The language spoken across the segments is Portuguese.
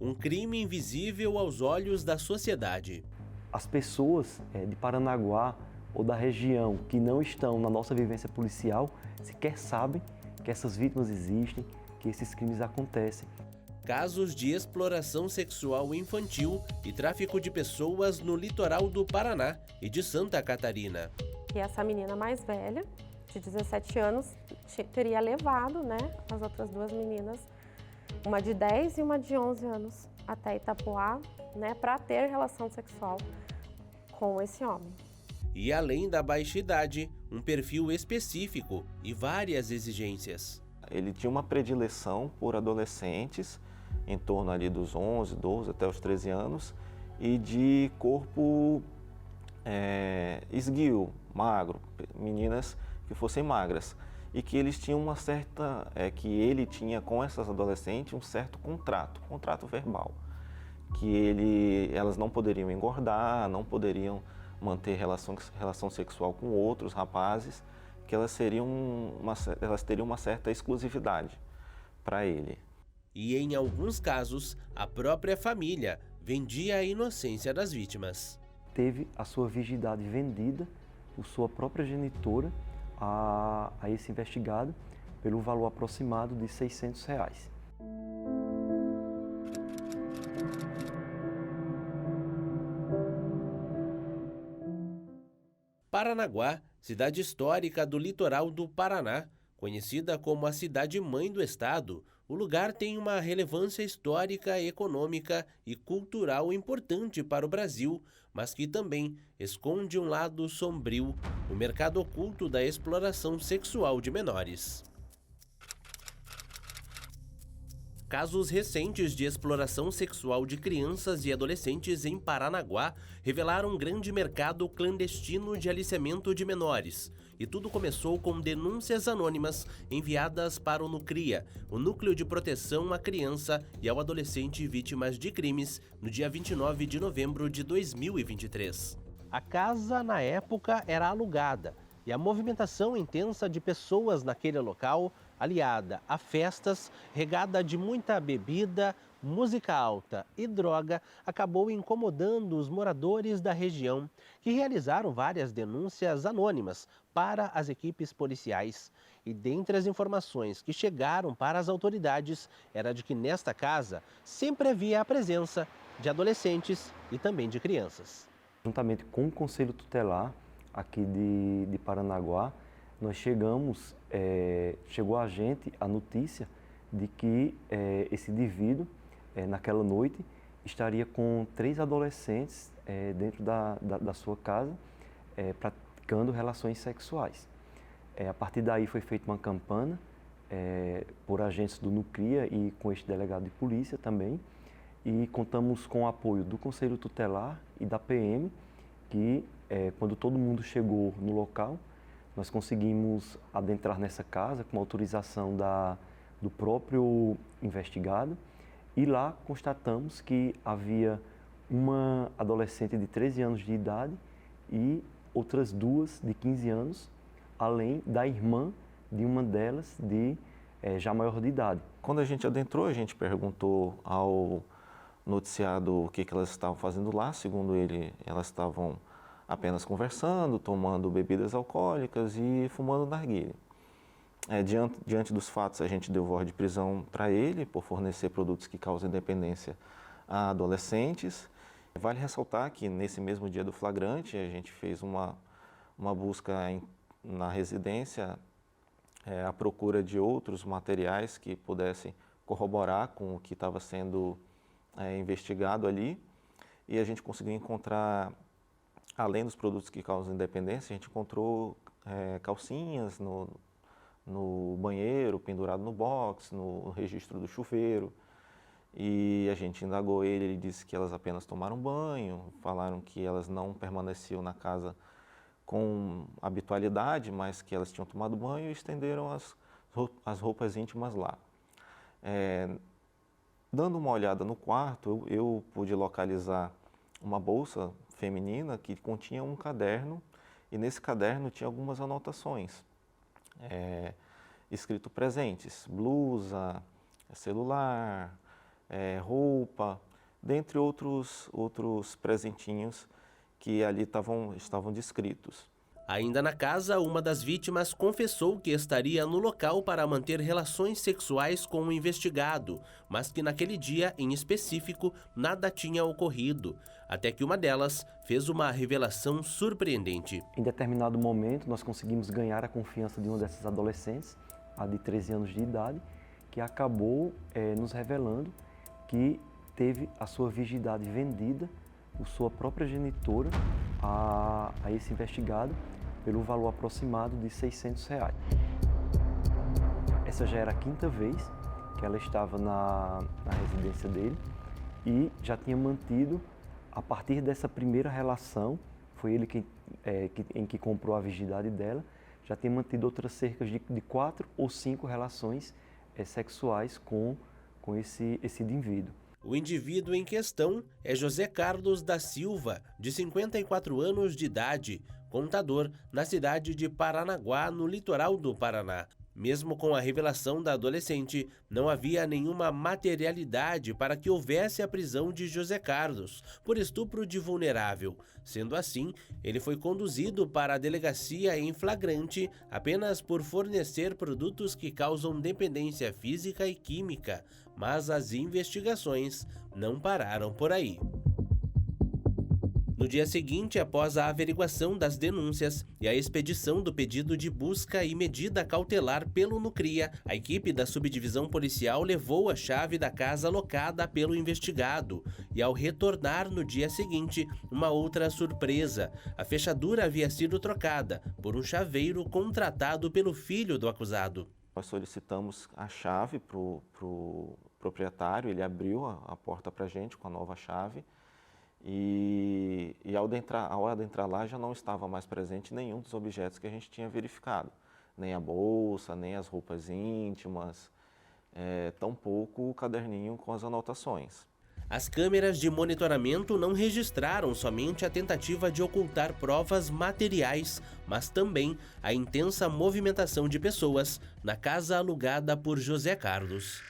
um crime invisível aos olhos da sociedade. As pessoas de Paranaguá ou da região que não estão na nossa vivência policial sequer sabem que essas vítimas existem, que esses crimes acontecem. Casos de exploração sexual infantil e tráfico de pessoas no litoral do Paraná e de Santa Catarina. E essa menina mais velha, de 17 anos, teria levado, as outras duas meninas, uma de 10 e uma de 11 anos, até Itapoá, para ter relação sexual com esse homem. E além da baixa idade, um perfil específico e várias exigências. Ele tinha uma predileção por adolescentes, em torno ali dos 11, 12 até os 13 anos, e de corpo esguio, magro, meninas que fossem magras. E que eles tinham que ele tinha com essas adolescentes um certo contrato verbal. Que elas não poderiam engordar, não poderiam manter relação sexual com outros rapazes, que elas teriam uma certa exclusividade para ele. E em alguns casos, a própria família vendia a inocência das vítimas. Teve a sua virgindade vendida por sua própria genitora a esse investigado pelo valor aproximado de R$600. Paranaguá, cidade histórica do litoral do Paraná, conhecida como a cidade-mãe do estado, o lugar tem uma relevância histórica, econômica e cultural importante para o Brasil, mas que também esconde um lado sombrio, o mercado oculto da exploração sexual de menores. Casos recentes de exploração sexual de crianças e adolescentes em Paranaguá revelaram um grande mercado clandestino de aliciamento de menores. E tudo começou com denúncias anônimas enviadas para o NUCRIA, o Núcleo de Proteção à Criança e ao Adolescente Vítimas de Crimes, no dia 29 de novembro de 2023. A casa, na época, era alugada e a movimentação intensa de pessoas naquele local, aliada a festas, regada de muita bebida, música alta e droga, acabou incomodando os moradores da região, que realizaram várias denúncias anônimas para as equipes policiais. E dentre as informações que chegaram para as autoridades, era de que nesta casa sempre havia a presença de adolescentes e também de crianças. Juntamente com o Conselho Tutelar aqui de Paranaguá, nós chegou a gente a notícia de que esse indivíduo, naquela noite, estaria com 3 adolescentes dentro da sua casa, praticando relações sexuais. A partir daí foi feita uma campana por agentes do NUCRIA e com este delegado de polícia também, e contamos com o apoio do Conselho Tutelar e da PM, que quando todo mundo chegou no local, nós conseguimos adentrar nessa casa com autorização do próprio investigado, e lá constatamos que havia uma adolescente de 13 anos de idade e outras 2 de 15 anos, além da irmã de uma delas já maior de idade. Quando a gente adentrou, a gente perguntou ao noticiado o que elas estavam fazendo lá. Segundo ele, elas estavam apenas conversando, tomando bebidas alcoólicas e fumando narguilé. Diante dos fatos, a gente deu voz de prisão para ele por fornecer produtos que causam dependência a adolescentes. Vale ressaltar que nesse mesmo dia do flagrante, a gente fez uma busca na residência à procura de outros materiais que pudessem corroborar com o que estava sendo investigado ali, e a gente conseguiu encontrar, além dos produtos que causam dependência, a gente encontrou calcinhas no banheiro, pendurado no box, no registro do chuveiro. E a gente indagou ele disse que elas apenas tomaram banho, falaram que elas não permaneciam na casa com habitualidade, mas que elas tinham tomado banho e estenderam as roupas íntimas lá. Dando uma olhada no quarto, eu pude localizar uma bolsa feminina que continha um caderno, e nesse caderno tinha algumas anotações, escrito presentes, blusa, celular, roupa, dentre outros presentinhos que ali estavam descritos. Ainda na casa, uma das vítimas confessou que estaria no local para manter relações sexuais com o investigado, mas que naquele dia, em específico, nada tinha ocorrido, até que uma delas fez uma revelação surpreendente. Em determinado momento, nós conseguimos ganhar a confiança de uma dessas adolescentes, a de 13 anos de idade, que acabou nos revelando que teve a sua virgindade vendida por sua própria genitora a esse investigado pelo valor aproximado de R$600. Essa já era a quinta vez que ela estava na residência dele e já tinha mantido, a partir dessa primeira relação, foi ele em que comprou a virgindade dela, já tinha mantido outras cerca de 4 ou 5 relações sexuais com esse indivíduo. O indivíduo em questão é José Carlos da Silva, de 54 anos de idade, contador na cidade de Paranaguá, no litoral do Paraná. Mesmo com a revelação da adolescente, não havia nenhuma materialidade para que houvesse a prisão de José Carlos por estupro de vulnerável. Sendo assim, ele foi conduzido para a delegacia em flagrante apenas por fornecer produtos que causam dependência física e química, mas as investigações não pararam por aí. No dia seguinte, após a averiguação das denúncias e a expedição do pedido de busca e medida cautelar pelo Nucria, a equipe da subdivisão policial levou a chave da casa locada pelo investigado. E ao retornar no dia seguinte, uma outra surpresa. A fechadura havia sido trocada por um chaveiro contratado pelo filho do acusado. Nós solicitamos a chave para o proprietário, ele abriu a porta para a gente com a nova chave. E ao adentrar lá já não estava mais presente nenhum dos objetos que a gente tinha verificado. Nem a bolsa, nem as roupas íntimas, tampouco o caderninho com as anotações. As câmeras de monitoramento não registraram somente a tentativa de ocultar provas materiais, mas também a intensa movimentação de pessoas na casa alugada por José Carlos.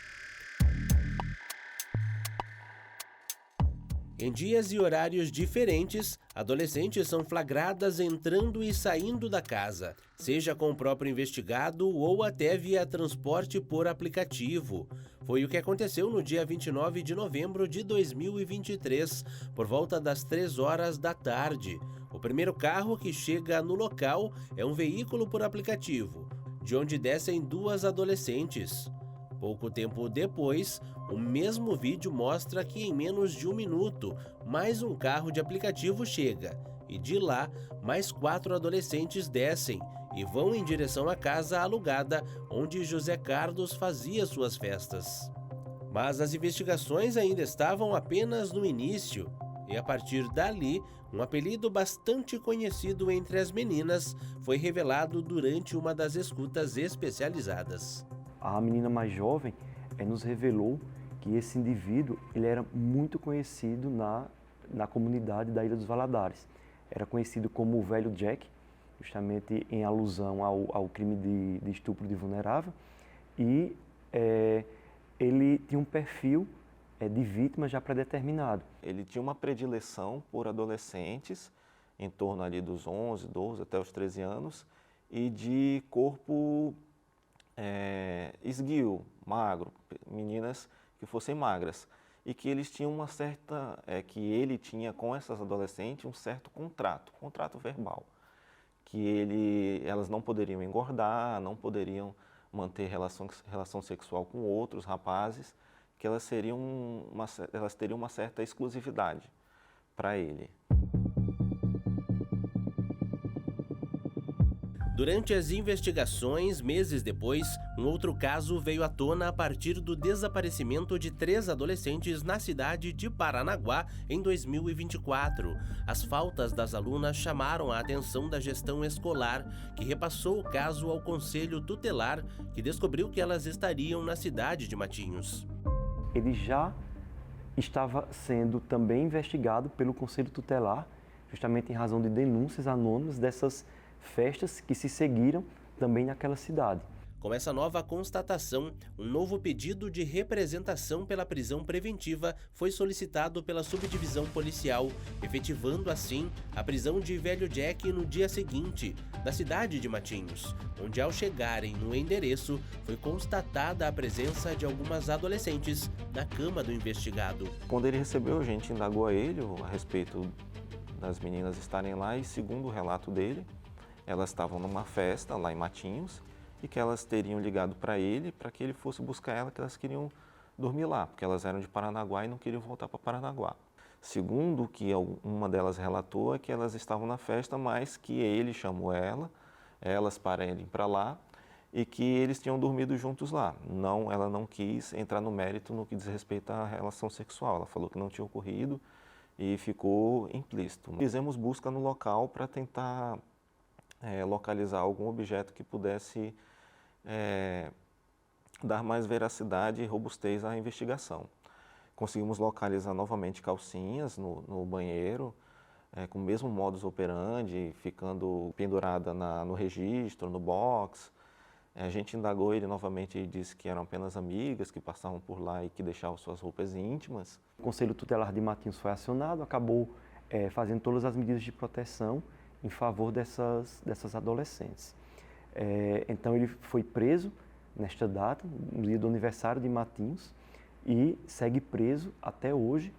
Em dias e horários diferentes, adolescentes são flagradas entrando e saindo da casa, seja com o próprio investigado ou até via transporte por aplicativo. Foi o que aconteceu no dia 29 de novembro de 2023, por volta das 3 horas da tarde. O primeiro carro que chega no local é um veículo por aplicativo, de onde descem 2 adolescentes. Pouco tempo depois, o mesmo vídeo mostra que em menos de 1 minuto, mais um carro de aplicativo chega e de lá, mais 4 adolescentes descem e vão em direção à casa alugada onde José Carlos fazia suas festas. Mas as investigações ainda estavam apenas no início e a partir dali, um apelido bastante conhecido entre as meninas foi revelado durante uma das escutas especializadas. A menina mais jovem nos revelou que esse indivíduo ele era muito conhecido na comunidade da Ilha dos Valadares. Era conhecido como o Velho Jack, justamente em alusão ao crime de estupro de vulnerável. E ele tinha um perfil de vítima já pré-determinado. Ele tinha uma predileção por adolescentes, em torno ali dos 11, 12 até os 13 anos, e de corpo esguio, magro, meninas que fossem magras, e que eles tinham uma certa, que ele tinha com essas adolescentes um certo contrato verbal, que elas não poderiam engordar, não poderiam manter relação sexual com outros rapazes, que elas teriam uma certa exclusividade para ele. Durante as investigações, meses depois, um outro caso veio à tona a partir do desaparecimento de 3 adolescentes na cidade de Paranaguá em 2024. As faltas das alunas chamaram a atenção da gestão escolar, que repassou o caso ao Conselho Tutelar, que descobriu que elas estariam na cidade de Matinhos. Ele já estava sendo também investigado pelo Conselho Tutelar, justamente em razão de denúncias anônimas dessas festas que se seguiram também naquela cidade. Com essa nova constatação, um novo pedido de representação pela prisão preventiva foi solicitado pela subdivisão policial, efetivando assim a prisão de Velho Jack no dia seguinte, na cidade de Matinhos, onde ao chegarem no endereço foi constatada a presença de algumas adolescentes na cama do investigado. Quando ele recebeu, a gente indagou a ele a respeito das meninas estarem lá e, segundo o relato dele, elas estavam numa festa lá em Matinhos e que elas teriam ligado para ele para que ele fosse buscar ela, que elas queriam dormir lá, porque elas eram de Paranaguá e não queriam voltar para Paranaguá. Segundo o que uma delas relatou, é que elas estavam na festa, mas que ele chamou elas para irem para lá e que eles tinham dormido juntos lá. Ela não quis entrar no mérito no que diz respeito à relação sexual. Ela falou que não tinha ocorrido e ficou implícito. Fizemos busca no local para tentar localizar algum objeto que pudesse dar mais veracidade e robustez à investigação. Conseguimos localizar novamente calcinhas no banheiro, com o mesmo modus operandi, ficando pendurada no registro, no box. A gente indagou ele novamente e disse que eram apenas amigas que passavam por lá e que deixavam suas roupas íntimas. O Conselho Tutelar de Matinhos foi acionado, acabou fazendo todas as medidas de proteção em favor dessas adolescentes. Então ele foi preso nesta data, no dia do aniversário de Matinhos, e segue preso até hoje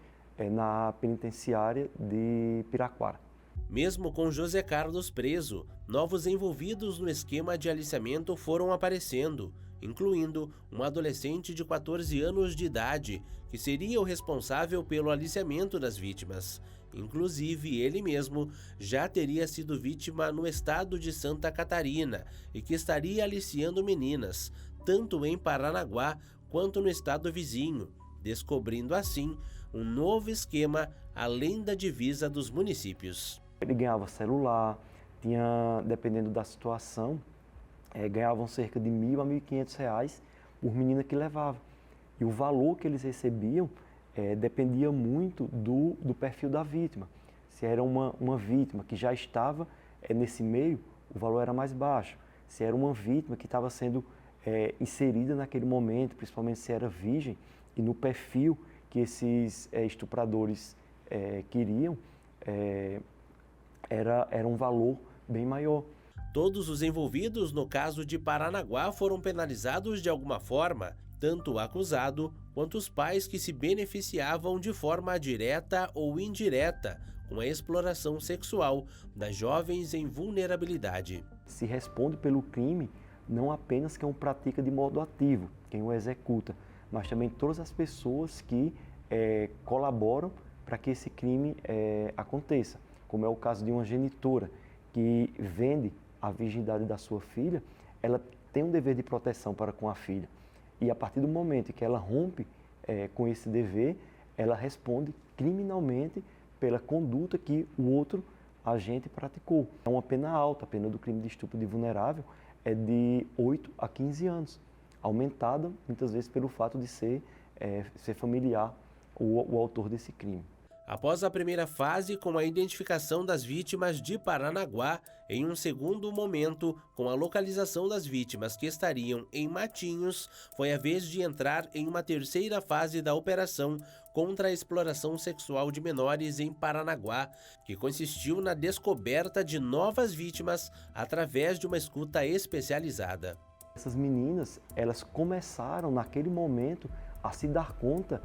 na penitenciária de Piraquara. Mesmo com José Carlos preso, novos envolvidos no esquema de aliciamento foram aparecendo, incluindo um adolescente de 14 anos de idade, que seria o responsável pelo aliciamento das vítimas. Inclusive, ele mesmo já teria sido vítima no estado de Santa Catarina e que estaria aliciando meninas, tanto em Paranaguá quanto no estado vizinho, descobrindo assim um novo esquema além da divisa dos municípios. Ele ganhava celular, dependendo da situação, ganhavam cerca de R$ 1.000 a R$ 1.500 por menina que levava. E o valor que eles recebiam dependia muito do perfil da vítima. Se era uma vítima que já estava nesse meio, o valor era mais baixo. Se era uma vítima que estava sendo inserida naquele momento, principalmente se era virgem, e no perfil que esses estupradores queriam, era um valor bem maior. Todos os envolvidos no caso de Paranaguá foram penalizados de alguma forma, tanto o acusado quanto os pais que se beneficiavam de forma direta ou indireta com a exploração sexual das jovens em vulnerabilidade. Se responde pelo crime não apenas quem o pratica de modo ativo, quem o executa, mas também todas as pessoas que colaboram para que esse crime aconteça, como é o caso de uma genitora que vende a virgindade da sua filha. Ela tem um dever de proteção para com a filha e a partir do momento que ela rompe com esse dever, ela responde criminalmente pela conduta que o outro agente praticou. É uma pena alta, a pena do crime de estupro de vulnerável é de 8 a 15 anos, aumentada muitas vezes pelo fato de ser familiar o autor desse crime. Após a primeira fase, com a identificação das vítimas de Paranaguá, em um segundo momento, com a localização das vítimas que estariam em Matinhos, foi a vez de entrar em uma terceira fase da operação contra a exploração sexual de menores em Paranaguá, que consistiu na descoberta de novas vítimas através de uma escuta especializada. Essas meninas, elas começaram naquele momento a se dar conta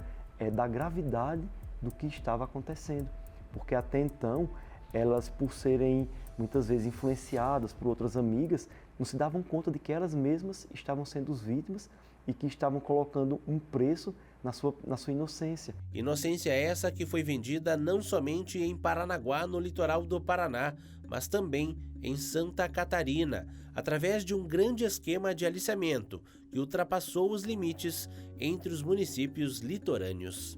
da gravidade do que estava acontecendo, porque até então elas, por serem muitas vezes influenciadas por outras amigas, não se davam conta de que elas mesmas estavam sendo vítimas e que estavam colocando um preço na sua inocência. Inocência essa que foi vendida não somente em Paranaguá, no litoral do Paraná, mas também em Santa Catarina, através de um grande esquema de aliciamento que ultrapassou os limites entre os municípios litorâneos.